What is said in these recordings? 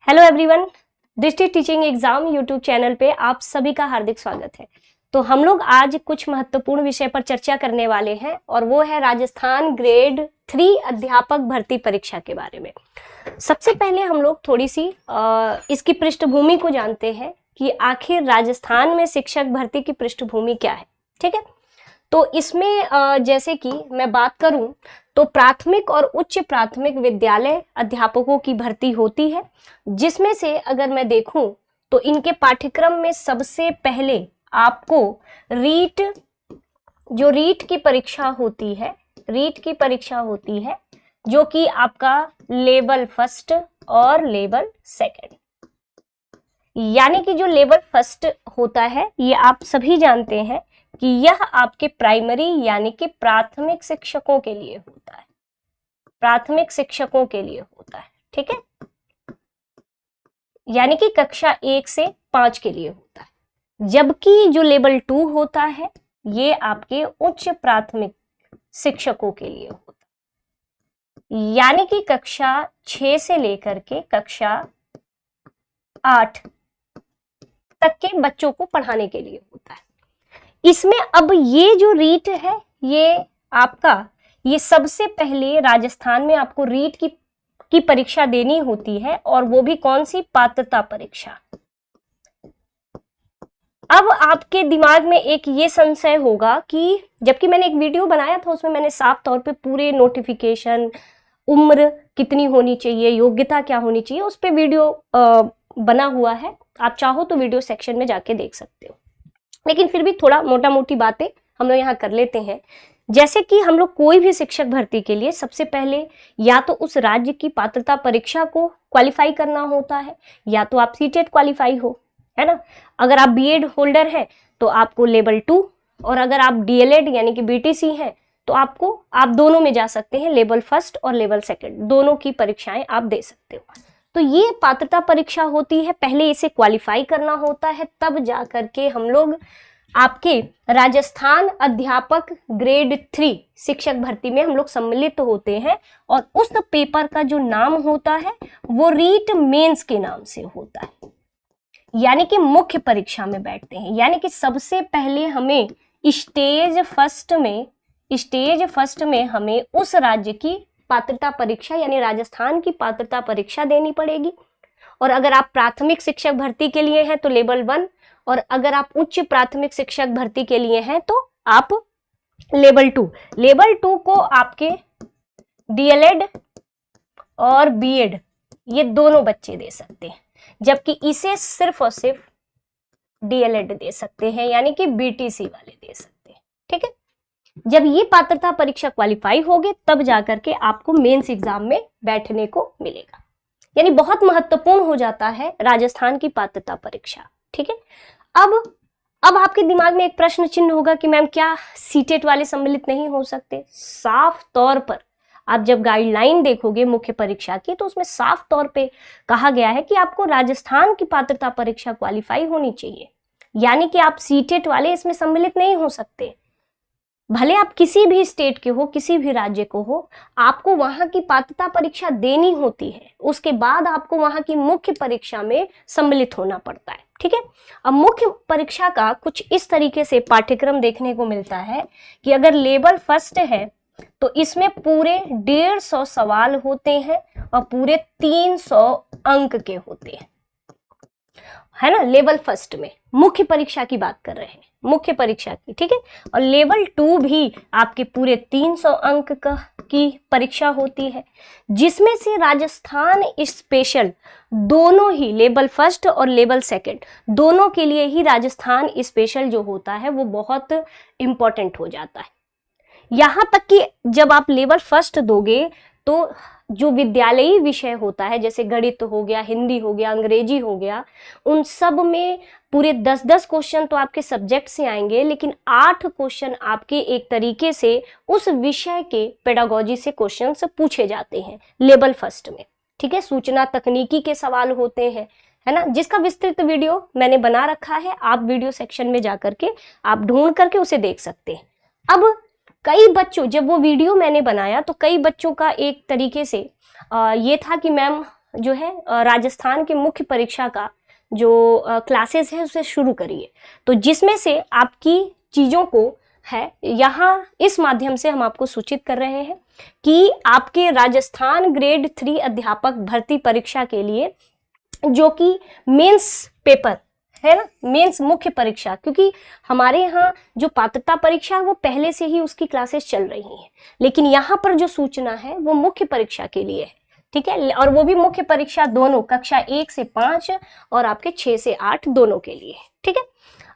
Hello everyone, दृष्टि teaching exam YouTube channel पे आप सभी का हार्दिक स्वागत है। तो हम लोग आज कुछ महत्वपूर्ण विषय पर चर्चा करने वाले हैं और वो है राजस्थान ग्रेड 3 अध्यापक भर्ती परीक्षा के बारे में। सबसे पहले हम लोग थोड़ी सी इसकी पृष्ठभूमि को जानते हैं कि आखिर राजस्थान में शिक्षक भर्ती की पृष्ठभूमि क्या है। ठीक है, तो इसमें जैसे कि मैं बात करूं तो प्राथमिक और उच्च प्राथमिक विद्यालय अध्यापकों की भर्ती होती है, जिसमें से अगर मैं देखूं तो इनके पाठ्यक्रम में सबसे पहले आपको रीट की परीक्षा होती है, जो कि आपका लेवल फर्स्ट और लेवल सेकंड, यानी कि जो लेवल फर्स्ट होता है ये आप सभी जानते हैं कि यह आपके प्राइमरी यानी कि प्राथमिक शिक्षकों के लिए होता है, ठीक है, यानी कि कक्षा 1 से 5 के लिए होता है। जबकि जो लेवल 2 होता है ये आपके उच्च प्राथमिक शिक्षकों के लिए होता है, यानी कि कक्षा 6 से लेकर के कक्षा 8 तक के बच्चों को पढ़ाने के लिए होता है। इसमें अब ये जो रीट है ये सबसे पहले राजस्थान में आपको रीट की परीक्षा देनी होती है, और वो भी कौन सी, पात्रता परीक्षा। अब आपके दिमाग में एक ये संशय होगा कि जबकि मैंने एक वीडियो बनाया था उसमें मैंने साफ तौर पे पूरे नोटिफिकेशन, उम्र कितनी होनी चाहिए, योग्यता क्या होनी चाहिए, उस पे वीडियो बना हुआ है, आप चाहो तो वीडियो सेक्शन में जाके देख सकते हो। लेकिन फिर भी थोड़ा मोटा मोटी बातें हम लोग यहाँ कर लेते हैं। जैसे कि हम लोग कोई भी शिक्षक भर्ती के लिए सबसे पहले या तो उस राज्य की पात्रता परीक्षा को क्वालिफाई करना होता है, या तो आप सीटेट क्वालिफाई हो, है ना। अगर आप बीएड होल्डर हैं तो आपको लेवल 2, और अगर आप डीएलएड यानी कि बीटीसी हैं तो आप दोनों में जा सकते हैं, लेवल फर्स्ट और लेवल सेकंड दोनों की परीक्षाएं आप दे सकते हो। तो ये पात्रता परीक्षा होती है, पहले इसे क्वालिफाई करना होता है, तब जा करके हम लोग आपके राजस्थान अध्यापक ग्रेड 3 शिक्षक भर्ती में हम लोग सम्मिलित होते हैं, और उस पेपर का जो नाम होता है वो रीट मेंस के नाम से होता है, यानी कि मुख्य परीक्षा में बैठते हैं। यानी कि सबसे पहले हमें स्टेज फर्स्ट में हमें उस राज्य की पात्रता परीक्षा यानी राजस्थान की पात्रता परीक्षा देनी पड़ेगी। और अगर आप प्राथमिक शिक्षक भर्ती के लिए हैं तो लेवल 1, और अगर आप उच्च प्राथमिक शिक्षक भर्ती के लिए हैं तो आप लेवल 2 को आपके डीएलएड और बीएड ये दोनों बच्चे दे सकते हैं, जबकि इसे सिर्फ और सिर्फ डीएलएड दे सकते हैं, यानी कि बीटीसी वाले दे सकते हैं। ठीक है, जब ये पात्रता परीक्षा क्वालिफाई होगे तब जाकर के आपको मेंस एग्जाम में बैठने को मिलेगा, यानी बहुत महत्वपूर्ण हो जाता है राजस्थान की पात्रता परीक्षा। ठीक है, अब आपके दिमाग में एक प्रश्न चिन्ह होगा कि मैम क्या सीटेट वाले सम्मिलित नहीं हो सकते। साफ तौर पर आप जब गाइडलाइन देखोगे मुख्य परीक्षा की तो उसमें साफ तौर पे कहा गया है कि आपको राजस्थान की पात्रता परीक्षा क्वालिफाई होनी चाहिए, यानी कि आप सीटेट वाले इसमें सम्मिलित नहीं हो सकते। भले आप किसी भी स्टेट के हो, किसी भी राज्य को हो, आपको वहां की पात्रता परीक्षा देनी होती है, उसके बाद आपको वहां की मुख्य परीक्षा में सम्मिलित होना पड़ता है। ठीक है, अब मुख्य परीक्षा का कुछ इस तरीके से पाठ्यक्रम देखने को मिलता है कि अगर लेवल फर्स्ट है तो इसमें पूरे 150 सवाल होते हैं और पूरे 300 अंक के होते हैं, है ना। लेवल फर्स्ट में मुख्य परीक्षा की बात कर रहे हैं, मुख्य परीक्षा की, ठीक है। और लेवल 2 भी आपके पूरे 300 अंक की परीक्षा होती है, जिसमें से राजस्थान स्पेशल दोनों ही लेवल फर्स्ट और लेवल सेकंड दोनों के लिए ही राजस्थान स्पेशल जो होता है वो बहुत इंपॉर्टेंट हो जाता है। यहां तक कि जब आप लेवल फर्स्ट दोगे तो जो विद्यालयी विषय होता है, जैसे गणित हो गया, हिंदी हो गया, अंग्रेजी हो गया, उन सब में पूरे 10-10 क्वेश्चन तो आपके सब्जेक्ट से आएंगे, लेकिन 8 क्वेश्चन आपके एक तरीके से उस विषय के पेडागोजी से क्वेश्चन पूछे जाते हैं लेवल फर्स्ट में। ठीक है, सूचना तकनीकी के सवाल होते हैं, है ना, जिसका विस्तृत वीडियो मैंने बना रखा है, आप वीडियो सेक्शन में जाकर के आप ढूंढ करके उसे देख सकते हैं। अब कई बच्चों, जब वो वीडियो मैंने बनाया तो कई बच्चों का एक तरीके से ये था कि मैम जो है राजस्थान के मुख्य परीक्षा का जो क्लासेस है उसे शुरू करिए। तो जिसमें से आपकी चीज़ों को है यहाँ इस माध्यम से हम आपको सूचित कर रहे हैं कि आपके राजस्थान ग्रेड 3 अध्यापक भर्ती परीक्षा के लिए जो कि मेंस पेपर है ना, मेंस मुख्य परीक्षा, क्योंकि हमारे यहाँ जो पात्रता परीक्षा है वो पहले से ही उसकी क्लासेस चल रही हैं, लेकिन यहाँ पर जो सूचना है वो मुख्य परीक्षा के लिए है, ठीक है, और वो भी मुख्य परीक्षा दोनों कक्षा 1 से 5 और आपके 6 से 8 दोनों के लिए, ठीक है।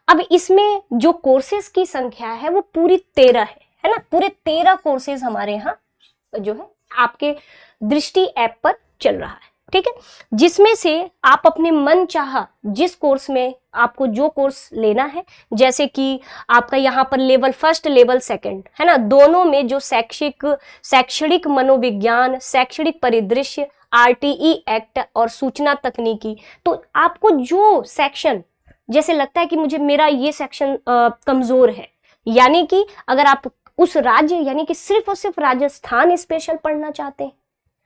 अब इसमें जो कोर्सेज की संख्या है वो पूरी 13 है ना, पूरे 13 कोर्सेज हमारे यहाँ जो है आपके दृष्टि ऐप पर चल रहा है, ठीक है, जिसमें से आप अपने मन चाहा जिस कोर्स में आपको जो कोर्स लेना है, जैसे कि आपका यहाँ पर लेवल 1 लेवल 2 है ना, दोनों में जो शैक्षणिक मनोविज्ञान, शैक्षणिक परिदृश्य, RTE एक्ट और सूचना तकनीकी, तो आपको जो सेक्शन जैसे लगता है कि मुझे मेरा ये सेक्शन कमजोर है, यानी कि अगर आप उस राज्य यानी कि सिर्फ और सिर्फ राजस्थान स्पेशल पढ़ना चाहते हैं,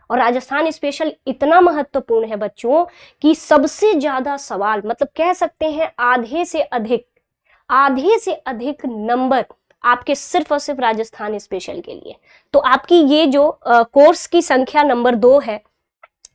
और राजस्थान स्पेशल इतना महत्वपूर्ण है बच्चों कि सबसे ज्यादा सवाल, मतलब कह सकते हैं आधे से अधिक नंबर आपके सिर्फ और सिर्फ राजस्थान स्पेशल के लिए। तो आपकी ये जो कोर्स की संख्या नंबर 2 है,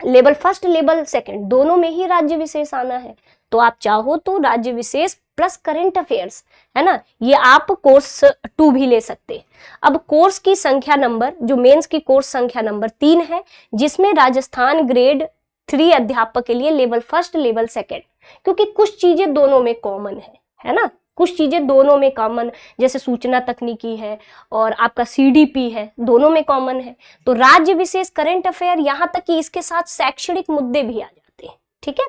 लेवल 1 लेवल 2 दोनों में ही राज्य विशेष आना है, तो आप चाहो तो राज्य विशेष प्लस करंट अफेयर्स है ना, ये आप कोर्स 2 भी ले सकते हैं। अब कोर्स की संख्या नंबर जो मेंस की कोर्स संख्या नंबर 3 है, जिसमें राजस्थान ग्रेड 3 अध्यापक के लिए लेवल 1 लेवल 2, क्योंकि कुछ चीजें दोनों में कॉमन है ना, कुछ चीजें दोनों में कॉमन, जैसे सूचना तकनीकी है और आपका CDP है, दोनों में कॉमन है। तो राज्य विशेष करंट अफेयर, यहाँ तक कि इसके साथ शैक्षणिक मुद्दे भी आ जाते हैं, ठीक है।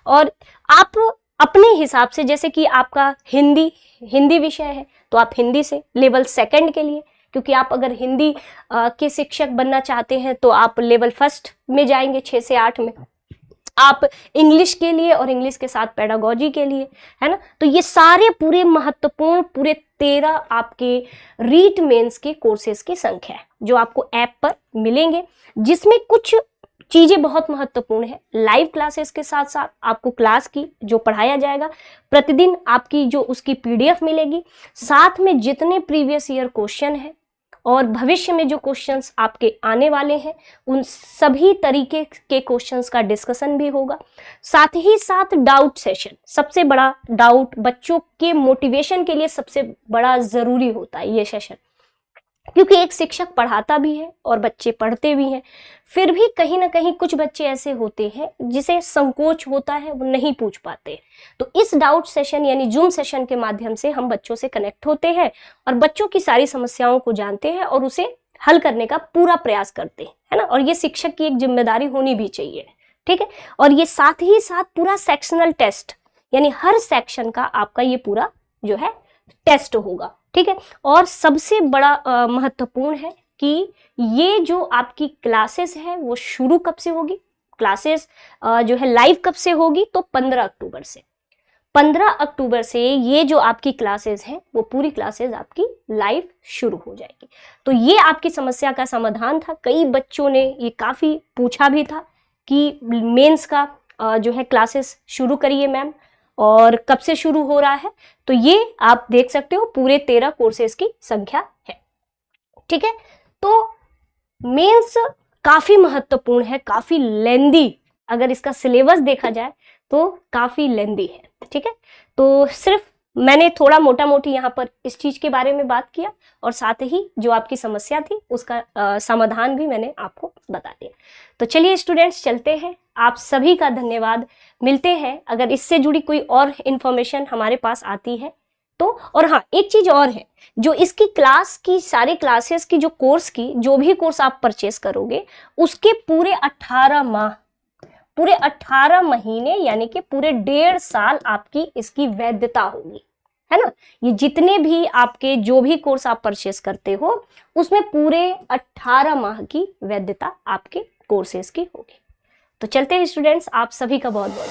और आप अपने हिसाब से, जैसे कि आपका हिंदी विषय है तो आप हिंदी से लेवल 2 के लिए, क्योंकि आप अगर हिंदी के शिक्षक बनना चाहते हैं तो आप लेवल 1 में जाएंगे 6 से 8 में, आप इंग्लिश के लिए और इंग्लिश के साथ पेडागोजी के लिए, है ना। तो ये सारे पूरे महत्वपूर्ण पूरे 13 आपके रीट मेंस के कोर्सेज की संख्या है जो आपको ऐप पर मिलेंगे, जिसमें कुछ चीजें बहुत महत्वपूर्ण है। लाइव क्लासेस के साथ साथ आपको क्लास की जो पढ़ाया जाएगा प्रतिदिन आपकी जो उसकी PDF मिलेगी, साथ में जितने प्रीवियस ईयर क्वेश्चन है और भविष्य में जो क्वेश्चंस आपके आने वाले हैं उन सभी तरीके के क्वेश्चंस का डिस्कशन भी होगा। साथ ही साथ डाउट सेशन, सबसे बड़ा डाउट बच्चों के मोटिवेशन के लिए सबसे बड़ा जरूरी होता है ये सेशन, क्योंकि एक शिक्षक पढ़ाता भी है और बच्चे पढ़ते भी हैं, फिर भी कहीं ना कहीं कुछ बच्चे ऐसे होते हैं जिसे संकोच होता है, वो नहीं पूछ पाते। तो इस डाउट सेशन यानी जूम सेशन के माध्यम से हम बच्चों से कनेक्ट होते हैं और बच्चों की सारी समस्याओं को जानते हैं और उसे हल करने का पूरा प्रयास करते हैं, है ना। और ये शिक्षक की एक जिम्मेदारी होनी भी चाहिए, ठीक है। और ये साथ ही साथ पूरा सेक्शनल टेस्ट, यानी हर सेक्शन का आपका ये पूरा जो है टेस्ट होगा, ठीक है। और सबसे बड़ा महत्वपूर्ण है कि ये जो आपकी क्लासेस है वो शुरू कब से होगी, क्लासेस जो है लाइव कब से होगी, तो 15 अक्टूबर से। 15 अक्टूबर से ये जो आपकी क्लासेस हैं वो पूरी क्लासेस आपकी लाइव शुरू हो जाएगी। तो ये आपकी समस्या का समाधान था। कई बच्चों ने ये काफ़ी पूछा भी था कि मेंस का जो है क्लासेस शुरू करिए मैम, और कब से शुरू हो रहा है। तो ये आप देख सकते हो पूरे 13 कोर्सेज की संख्या है, ठीक है। तो मेंस काफी महत्वपूर्ण है, काफी लेंदी, अगर इसका सिलेबस देखा जाए तो काफी लेंदी है, ठीक है। तो सिर्फ मैंने थोड़ा मोटा मोटी यहाँ पर इस चीज के बारे में बात किया और साथ ही जो आपकी समस्या थी उसका समाधान भी मैंने आपको बता दिया। तो चलिए स्टूडेंट्स चलते हैं, आप सभी का धन्यवाद। मिलते हैं अगर इससे जुड़ी कोई और इन्फॉर्मेशन हमारे पास आती है तो। और हाँ, एक चीज और है, जो इसकी क्लास की सारे क्लासेस की जो कोर्स की जो भी कोर्स आप परचेस करोगे उसके पूरे 18 माह, पूरे 18 महीने यानी कि पूरे 1.5 साल आपकी इसकी वैधता होगी, है ना। ये जितने भी आपके जो भी कोर्स आप परचेस करते हो उसमें पूरे 18 माह की वैधता आपके कोर्सेज की होगी। तो चलते हैं स्टूडेंट्स, आप सभी का बहुत बहुत